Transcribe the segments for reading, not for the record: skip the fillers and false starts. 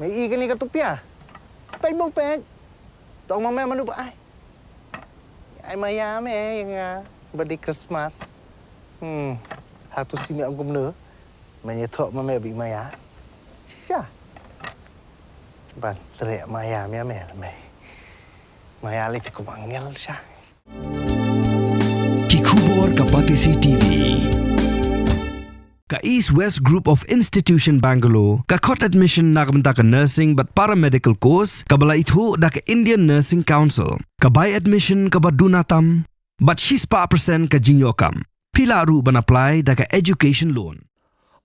Mày y cái này cái tụp à? Bay bông bẹt. Tao mà mẹ mà núp ai mà ya mẹ yang birthday Christmas. Satu si mẹ ông cũng nữa. Mày nhớ thọ mà mẹ bị maya. Siapa? Ban teriak maya mẹ là mày. Maya lagi cukup angel sah. Kikubor Kapatisi TV. Ka East West Group of Institution Bangalore, ka khot admission na kamta ka nursing but paramedical course, ka bala ithu da ka Indian Nursing Council, ka buy admission ka badunatam, but 6% ka jinyokam. Pila ru ban apply da ka education loan.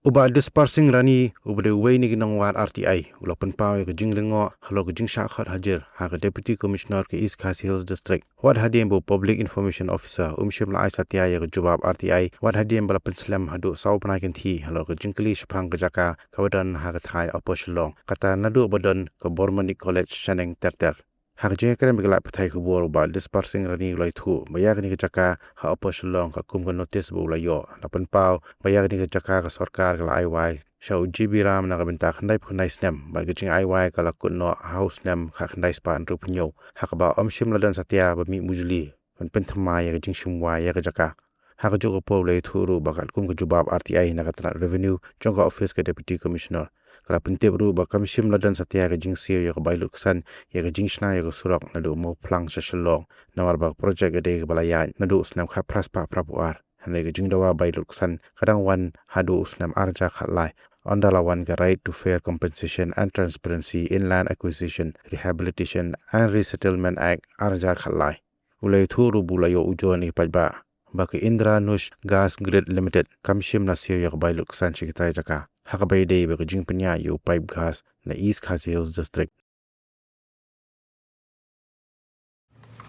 Uba dispersing rani uba de way ni ginang war RTI ula penpaw ke jinglengo halo ke jingsha khat hajer ha ke deputy commissioner ke East Khasi Hills district wat hadiem bo public information officer shim la aisatya ya ke jawab RTI wat hadiem bala penslam hadu saw panakin thi halo ke jingkli shphang ke jaka kawadan ha ke thai oposhilong kata nadu bodon ke Bormani College Chaneng terter hak je krem gala pathai khubor ba dispersing rani loi thu bayag ni jaka ha oposhilong ka kum ko notice bo la yo lapan pau bayag ni jaka ka sarkar la IY shau GB ram na kabenta khandai phunai snem ba gijing IY kala kunno house nem kha khandai span ru phnyo hak ba shim ladan satya ba mi mujli pen thamai ya gijing shumwa ya jaka hak jo ko po le thu ru ba kal kum ko jubab RTI na ka revenue jonga office ke deputy commissioner kala pentep ru ba kamshim ladan satya ga jing sio ya bailuk san ya ga jing shna ya ga surak na do mo plang shalong nawar ba project ga de bala ya na do snam kha praspa prapuar hane ga jing dawa bailuk san kadang wan hadu snam arja khatlai ondala wan ga right to fair compensation and transparency in land acquisition rehabilitation and resettlement act arja khatlai ulai thuru bulayo ujoni pajba ba ke Indra Nush Gas Grid Limited kamshim na sio ya ga bailuk san chikitai jaka hakabai day ba jing panya yo pipe gas na East Khasi Hills district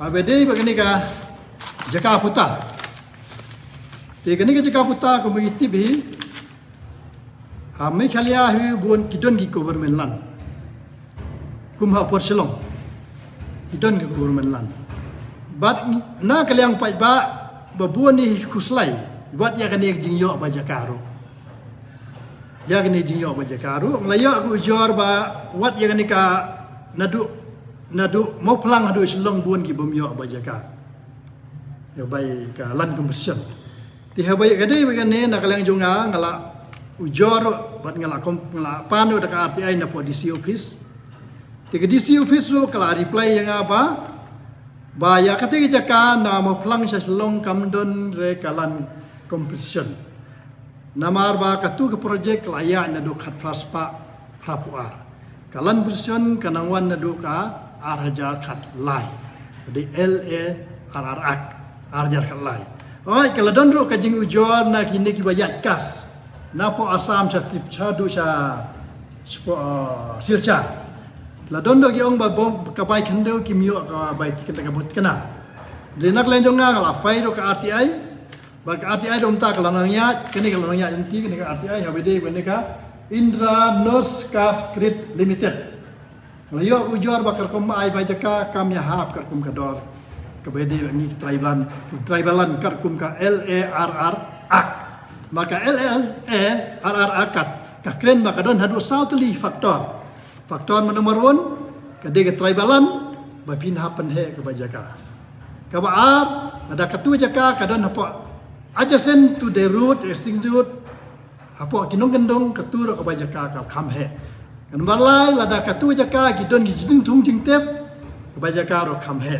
abedei bagani ka jaka puta te gani ka jaka puta ko miti bi hame khalia hu bon kidon ki government land kum ha por selong kidon ki government land bat na kaliang pai ba babuan ni khuslai buat ya gani jing yo ba jakaro ya gani jing yo ba jakaro nglayo aku jor ba wat ya gani ka nadu mau pelang adu selong buan ki bom yo ba jaka ya bai ka lan kompesion ti ha bai gade ba gani na kaliang junga ngala ujor bat ngala panu da ka RTI na po DC office ti ke DC office ro kala reply yang apa ba ya kate jaka na mo pelang sa selong kamdon re kalan kompesion namar ba katu ke projek laya na do khat praspa prapuar kalan position kanangwan na do ka arhajar khat lai di LARR Act arhajar khat lai oi kaladon ro ka jing ujor na kini ki bayat kas na po asam sa tip chadu sa sircha ladon do ki ong ba bom ka bai khando ki mio ka bai tikata ka bot kana de nak lenjong nga la fai ro ka RTI ba ka RTI dom ta kala nang ya kini kala nang ya inti kini ka RTI habede bene ka Indra Nush Gas Grid Limited layo ujor ba karkom ai ba jaka kam ya hap karkom ka dor ka bede ni tribalan karkom ka LARR Act maka LARR Act ka kren ba ka don hadu sautli faktor nomor 1 ka de ka tribalan ba pinha penhe ka ba jaka ka ba ar ada katu jaka ka don hapo adjacent to the road existing road hapo kinong gendong katur ka ba jaka ka kham he kan balai lada katu jaka gidon gijing tung jing tep ka ba jaka ro kham he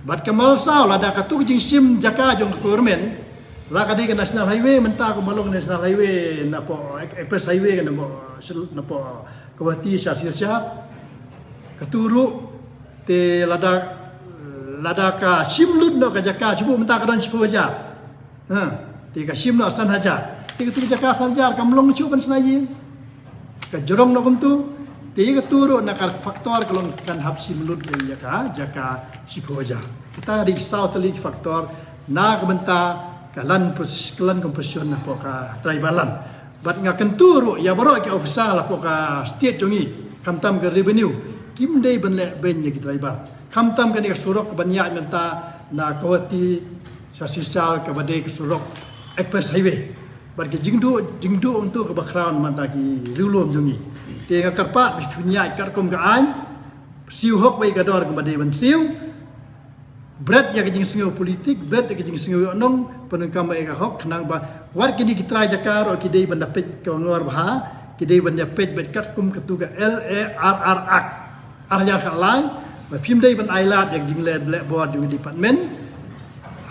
bat kamal sao lada katu jing sim jaka jong government la ka de national highway menta ko malong national highway na po express highway na po kawati sa sircha katuru te lada ka simlut no ka jaka chubu menta ka don chubu ja tiga sim no san haja tiga tu jaka sanjar kamlong chu ban snaji ka jorong no kuntu tiga turu na ka faktor kalong kan hab simlut de jaka sipoja kita di south league faktor na kabenta kalan komposion na po ka tribalan bat nga kenturu ya baro ki ofisa la po ka state jongi kamtam ke revenue kimdei benle benye ki tribal kamtam ka ni surok banya menta na kawati sa sisal ka bade ke surok express highway bagi jingdu untuk ke background mantaki rilum jungi tengah karpat punya karkom gaan siu hok bai gador ke badai ban siu berat ya kejing singo politik berat ya kejing singo nong penengkam bai ka hok kenang ba war kini kita jakar o kidai ban dapat ke ngor bah kidai ban dapat bet karkom ketuga LARR Act arya kalai ba phim dai ban ailat ya kejing led blackboard di department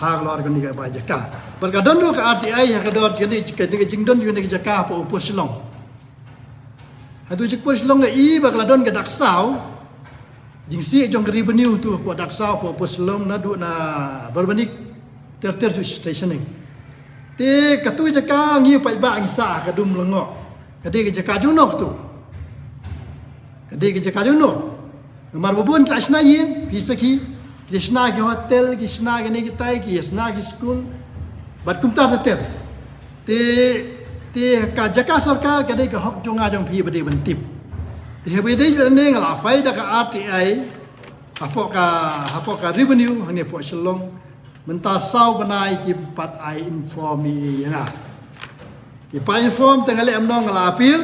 hak lor kan diga baja ka berkadon do ka RTI ya kador kini kejing don yune jaka apa opos long hatu jek pos long i bakladon ka daksau jing si jong revenue tu po daksau po opos long na du na berbanik ter stationing te katu jaka ngi pai ba ang sa ka dum lengo kade ke jaka junok tu kade ke jaka junok nomor bubun kelas na yin pisaki kisna ke hotel kisna ke ni kita kisna ke school bat kumtar ter te ka jaka sarkar kade ka hok jonga jong phi bade bantip te hebe dei ne ngala faida ka RTI hapo ka revenue hane po shalong menta sau banai ki pat ai inform mi ya ki pa inform tengale amno ngala apil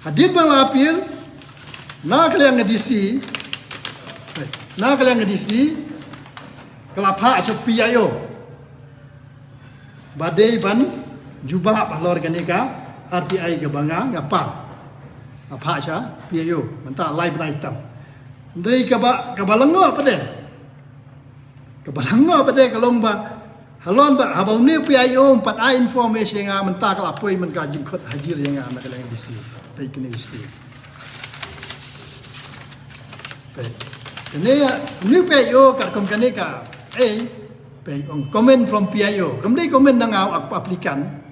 hadin bang apil na kalian ngedisi na kalian ngedisi kelapa sepi ayo badai ban jubah pahlor ganika RTI ke banga ngapa apa aja piayo menta live item ndai ka balango apa deh ka balango apa deh kalong ba halon ba habau ni piayo pat ai information nga menta kelapoi men ka jingkot hajir yang nga kalian ngedisi tai kini mesti ini ni PIO kat kom kane ka comment from PIO kemudian comment nang aplikan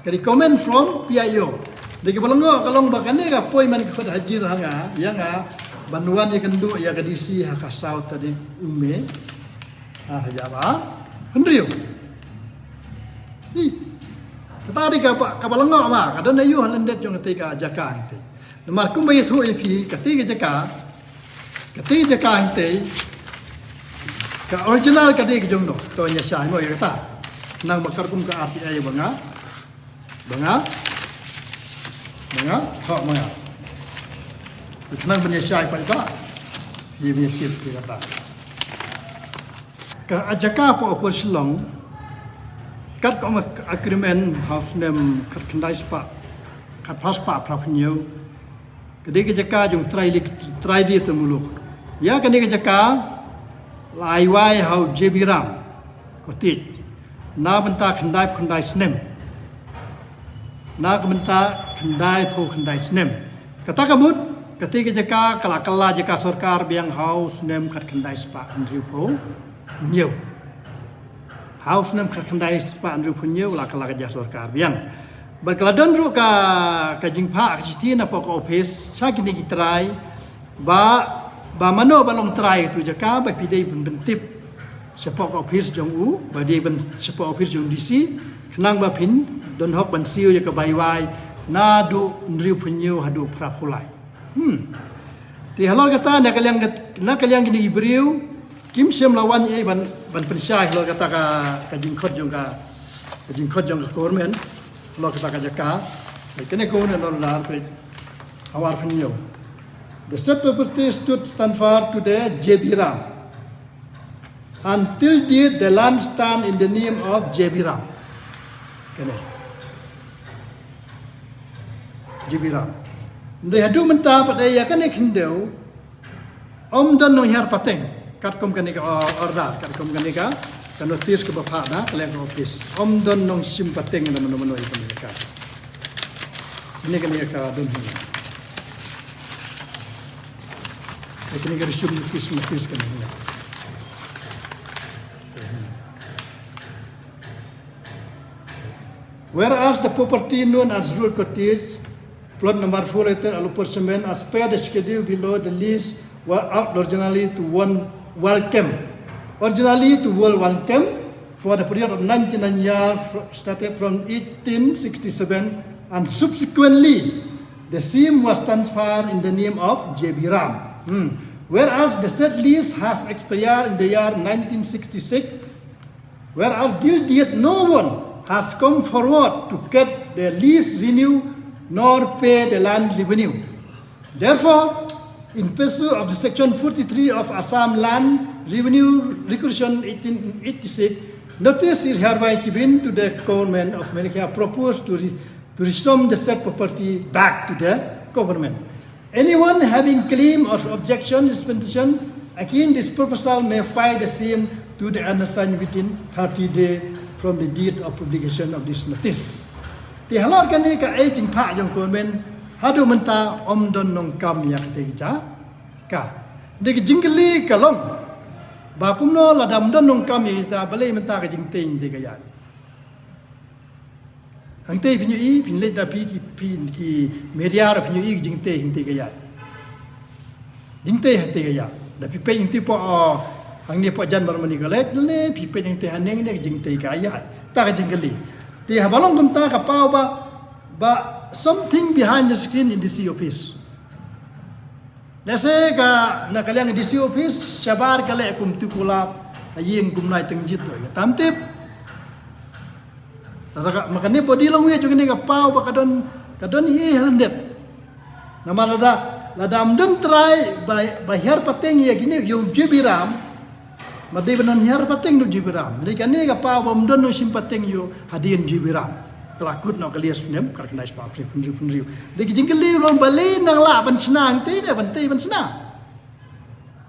kali comment from PIO de ke balango kalong bakane ka poi man ko hajir hanga yang banuan ya kendu ya kadisi ha kasau tadi umme jaba hendrio ni tadi ka balango ma kadon ayu halendet jong tika jaka te nomor kum bayi thu pi kati jaka kati jaka hante ka original kadi ke jongno to nya sha mo yata nang bakar kum ka RTI banga ha maya nang banya sha pa ba ye me tip ke kata ka ajaka po opos long kat kom agreement house name kat kendai spa kat paspa prapnyo kadi ke jaka jong try di temuluk ya kani ke jaka lai wai hau JB Ram kotit na benta khandai snem na benta khandai snem kata kabut kati ke jaka kala jaka sarkar biang hau snem khat khandai spa andriu po new hau snem khat khandai spa andriu po new la kala jaka sarkar biang berkeladon ru ka jingpha kiti na pok office sa kini kitrai ba mano balong try tu jaka ba pidai bentip sepok office jong u ba dia ben sepok office jong DC kenang ba pin don hok ban siu ya ka bai wai na du ndriu punyu hadu prapulai ti halor kata na kaliang gini ibriu kim sem lawan ai ban pensai halor kata ka jingkhot jong ka government halor kata ka jaka kene ko na lor lar pe awar punyu. The said property stand for today JB Ram. Until date, the land stand in the name of JB Ram. Kene. JB Ram. They hadu menta pada ya kene kendeu. Don nong her pateng. Kat kom kene ka order, kat kom kene ka notice ke bapa na kalian office. Don nong sim pateng na mano kene ka. Ini kene ka don. Kini kita resume notice kan ini. Whereas the property known as Rural Cottage, plot number 4 letter Alupersemen, as per the schedule below, the lease were out originally to welcome for the period of 99 years, started from 1867, and subsequently the same was transferred in the name of JB Ram. Whereas the said lease has expired in the year 1966, whereas due date no one has come forward to get the lease renew nor pay the land revenue. Therefore, in pursuit of the Section 43 of Assam Land Revenue Regulation 1886, notice is hereby given to the government of Malaysia proposed to resume the said property back to the government. Anyone having claim or objection dispensation against this proposal may file the same to the undersigned within 30 days from the date of publication of this notice. Di halal kan ni ka jing pak jong government hadu menta om don nong kam yak te ja ka de jingli kalom ba kumno la dam don nong kam ta bale menta ka jing ting de ka ya hang te pinyu i pin le da pi ki media ra pinyu i jing te hing te ka ya jing te ha te ka ya da pi pe jing te po hang ni po jan bar mani ka le le pi pe jing te haneng ne jing te ka ya ta ka jingli ti ha balong kum ta ka pau ba something behind the screen in the DC office. Let's say ka nakaliang DC office syabar kale kum tu kulap ayeng kum nai tengjit tu tam tip. Makanya body long we juga ni ka pau ba kadon hi handet. Nama lada amdun try by her pateng ya gini yung jibiram. Madi benan her pateng do jibiram. Jadi kan ni ka pau ba amdun no simpateng yo hadian jibiram. Kelakut nak kalias nem karena ispa punri. Deki jingkeli orang balik nang la ban senang ti dia ban ti ban senang.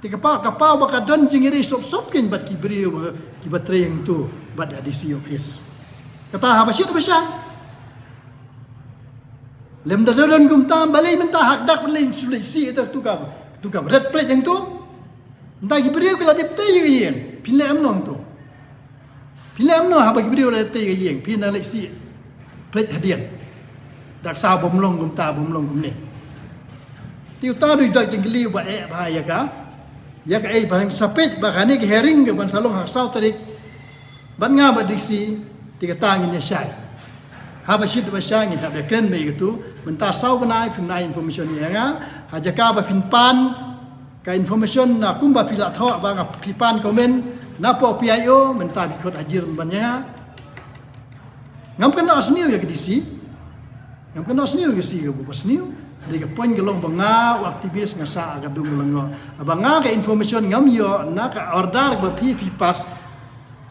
Di kapau bakadon jingiri sop kin bat kibri ki batreng tu bat adisi office. Kata habasyi tu besar. Lem dadon gum tam balik menta hak dak balik sulisi tu ka red plate yang tu. Entah kibri kala dip ti yen. Pinle amnong tu. Pinle amno ha ba kibri kala ti yen. Pin nang lesi plate hadian dak sa bom long gum ni tiu ta du dak jingli ba ba ya ka bang sapit ba kani ke herring ke ban salong hak sau tarik ban nga ba diksi tiga tangin ya syai ha ba shit ba syai ni ha ba ken me gitu menta sau banai film nai information ya nga ha jaka ba pin pan ka information na kumba pila tho ba nga pipan komen na po PIO menta bikot ajir bannya ngam kena asniu ya kedisi ngam kena asniu ke si ke bukan asniu dia ke poin gelong banga aktivis ngasa agadung lengo abanga ke information ngam yo na ka order ba pi pas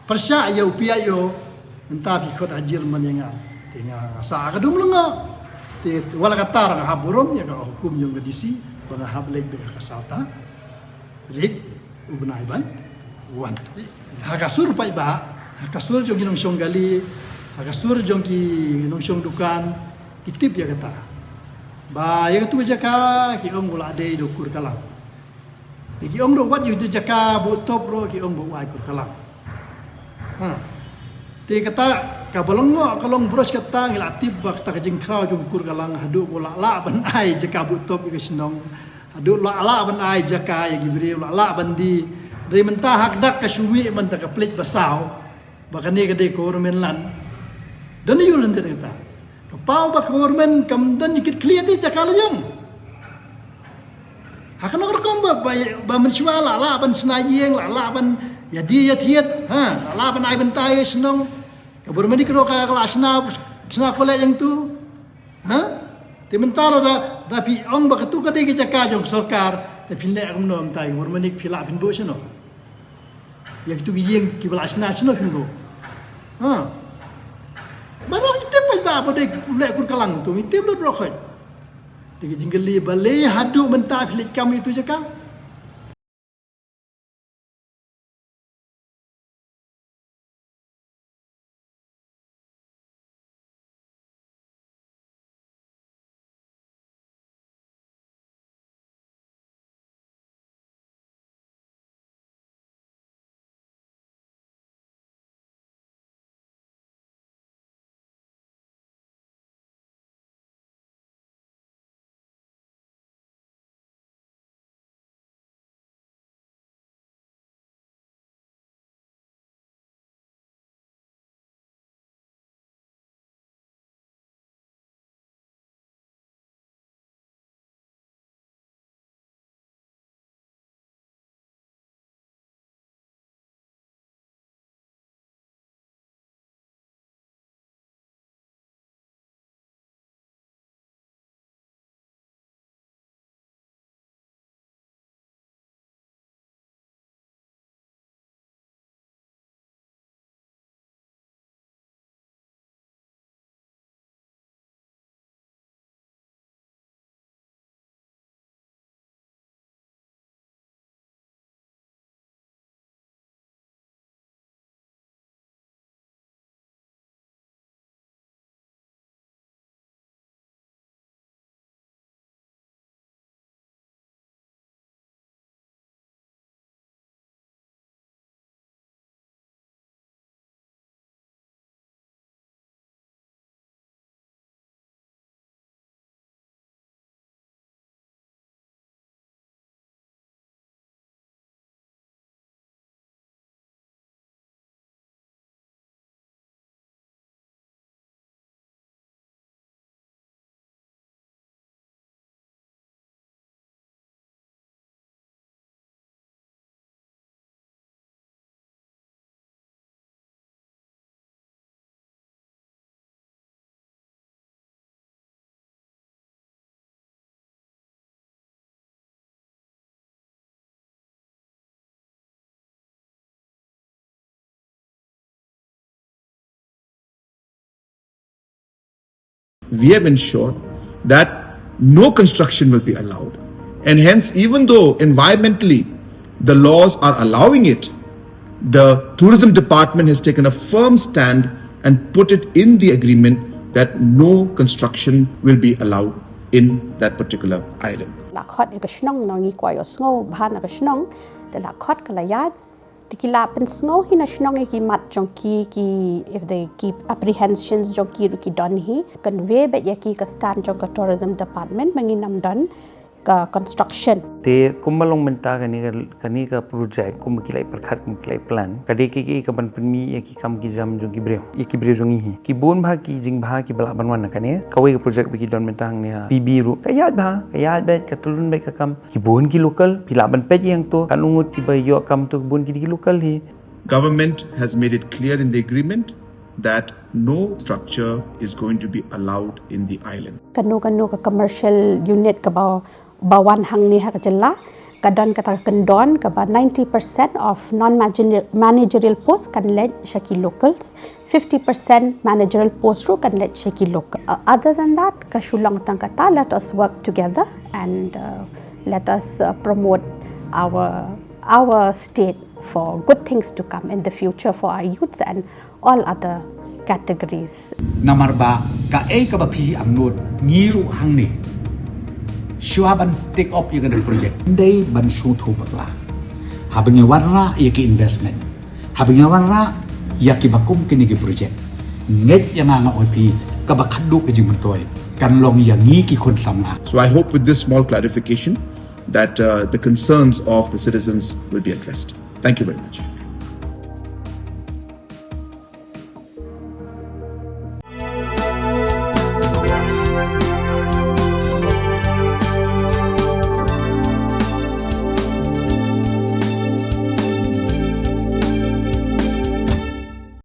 persya yo PIO entah bikot ajir menyenga tinga ngasa agadung lengo ti wala katar ha burum ya ka hukum yo kedisi banga hablek be ka salta rik ubnai ban wan ha kasur pai ba ha kasur jo ginong songgali Agasur jong ki nongsyong dukan kitip ya kata. Ba ya katu jaka ki ong bola de dokur kalang. Ki ong do wat yu jaka bo top ro ki ong bo wai kur kalang. Ti kata ka bolongo kalong bros kata ngil atib ba kata kajing kraw jong kur kalang hadu bola la ban ai jaka bo top ki senong. Hadu la ban ai jaka ya gibri la ban di dari mentah hak dak ka sumi man ta ka plik basau. Bakani ka de kormen lan. Dan yun lang din kita. Kapau ba government kamdan ikit clear di jakala yung. Hakan ako kung ba mensyua la ban senayeng la ban ya dia tiat la ban ay bantay senong. Government di karo ka asna kolek yang tu. Ti mentara da pi ong ba katu ka di jaka jong sarkar ta pinle ak nom tay government ik pila pin bo sino. Ya tu yeng ki bala asna sino pin bo. Baru kita pada apa dek lek kur kalang tu, itu belum rokat. Dek jinggeli balai hadu mentah pilih kami itu je kan. we have ensured that no construction will be allowed. And hence, even though environmentally the laws are allowing it, the tourism department has taken a firm stand and put it in the agreement that no construction will be allowed in that particular island. La khot e ka shnong no ngi kwa yo sngo bhan ka shnong de la khot ka la yat dikila pen sngo hi na shnong e ki mat jong ki if they keep apprehensions jong ki don hi kan we be ya ki ka stand jong ka tourism department mangi nam don ka construction te kumalong menta kani ka project kum kilai perkhat kum kilai plan kade ki ka ban penmi ki kam ki jam jong ki breu jong hi ki bon bha ki jing bha ki bala banwan kane kawai ka project bi don mentang ne pb ru kayat bet ka tulun bet ka kam ki bon ki local pila ban pet yang to kan ungut ki ba yo kam to bon ki local hi. Government has made it clear in the agreement that no structure is going to be allowed in the island. Kanu ka commercial unit ka bawan hang ni ha ka jalla kadon kata kendon ka ba 90% of non managerial posts kan led shaki locals, 50% managerial posts ru kan led shaki local. Other than that ka shulang tang kata let us work together and let us promote our state for good things to come in the future for our youths and all other categories. Namarba ka ka ba phi amnot ngiru hang ni Shuaban take up yung project. Day ban shoot ho bakla. Habang yung warra yung investment. Habang yung warra yung bakum kini project. Net yung nga opi kabakado ka jing mantoy. Kanlong yung ki konsama. So I hope with this small clarification that the concerns of the citizens will be addressed. Thank you very much.